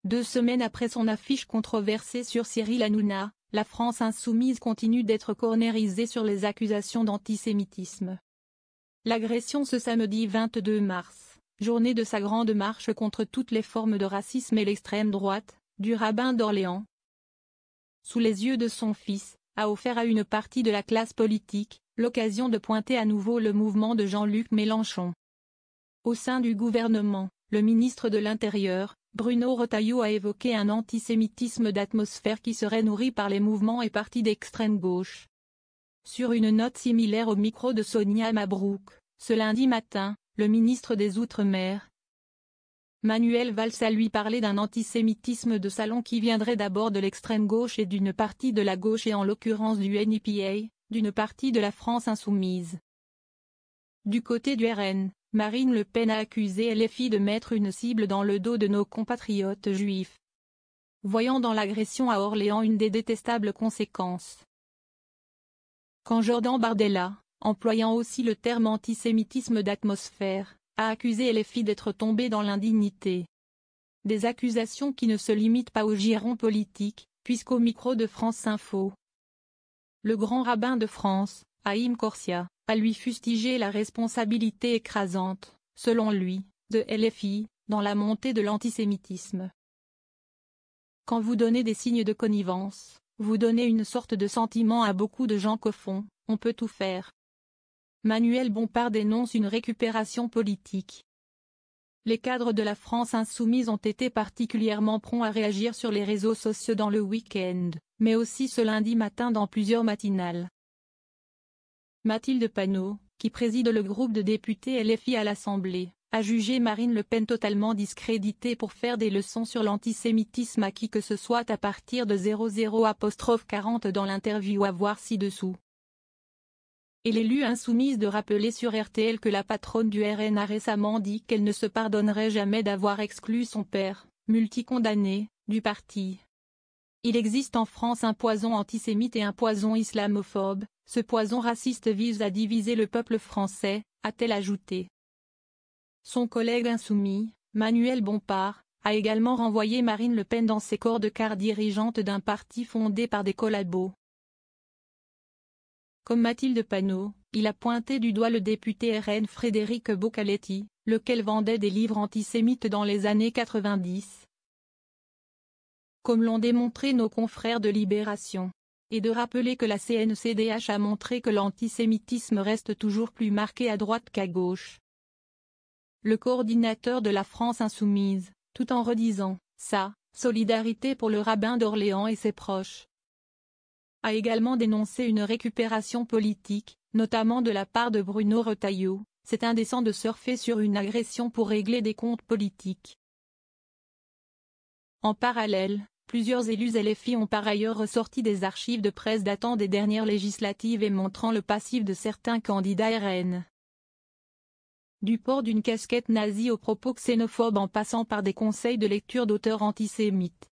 2 semaines après son affiche controversée sur Cyril Hanouna, la France insoumise continue d'être cornérisée sur les accusations d'antisémitisme. L'agression ce samedi 22 mars, journée de sa grande marche contre toutes les formes de racisme et l'extrême droite, du rabbin d'Orléans, sous les yeux de son fils, a offert à une partie de la classe politique l'occasion de pointer à nouveau le mouvement de Jean-Luc Mélenchon. Au sein du gouvernement, le ministre de l'Intérieur, Bruno Retailleau, a évoqué un antisémitisme d'atmosphère qui serait nourri par les mouvements et partis d'extrême gauche. Sur une note similaire au micro de Sonia Mabrouk, ce lundi matin, le ministre des Outre-mer, Manuel Valls, a lui parlé d'un antisémitisme de salon qui viendrait d'abord de l'extrême gauche et d'une partie de la gauche et en l'occurrence du NPA, d'une partie de la France insoumise. Du côté du RN, Marine Le Pen a accusé LFI de mettre une cible dans le dos de nos compatriotes juifs, voyant dans l'agression à Orléans une des détestables conséquences. Quand Jordan Bardella, employant aussi le terme antisémitisme d'atmosphère, a accusé LFI d'être tombé dans l'indignité. Des accusations qui ne se limitent pas au giron politique, puisqu'au micro de France Info, le grand rabbin de France, Haïm Corsia, a lui fustigé la responsabilité écrasante, selon lui, de LFI, dans la montée de l'antisémitisme. Quand vous donnez des signes de connivence, vous donnez une sorte de sentiment à beaucoup de gens qu'au fond, on peut tout faire. Manuel Bompard dénonce une récupération politique. Les cadres de la France insoumise ont été particulièrement prompts à réagir sur les réseaux sociaux dans le week-end, mais aussi ce lundi matin dans plusieurs matinales. Mathilde Panot, qui préside le groupe de députés LFI à l'Assemblée, a jugé Marine Le Pen totalement discréditée pour faire des leçons sur l'antisémitisme à qui que ce soit à partir de 00'40 dans l'interview à voir ci-dessous. Et l'élu insoumise de rappeler sur RTL que la patronne du RN a récemment dit qu'elle ne se pardonnerait jamais d'avoir exclu son père, multicondamné, du parti. Il existe en France un poison antisémite et un poison islamophobe, ce poison raciste vise à diviser le peuple français, a-t-elle ajouté. Son collègue insoumis, Manuel Bompard, a également renvoyé Marine Le Pen dans ses corps de quart dirigeante d'un parti fondé par des collabos. Comme Mathilde Panot, il a pointé du doigt le député RN Frédéric Boccaletti, lequel vendait des livres antisémites dans les années 90. Comme l'ont démontré nos confrères de Libération. Et de rappeler que la CNCDH a montré que l'antisémitisme reste toujours plus marqué à droite qu'à gauche. Le coordinateur de la France insoumise, tout en redisant sa solidarité pour le rabbin d'Orléans et ses proches, a également dénoncé une récupération politique, notamment de la part de Bruno Retailleau. C'est indécent de surfer sur une agression pour régler des comptes politiques. En parallèle, plusieurs élus LFI ont par ailleurs ressorti des archives de presse datant des dernières législatives et montrant le passif de certains candidats RN. Du port d'une casquette nazie aux propos xénophobes en passant par des conseils de lecture d'auteurs antisémites.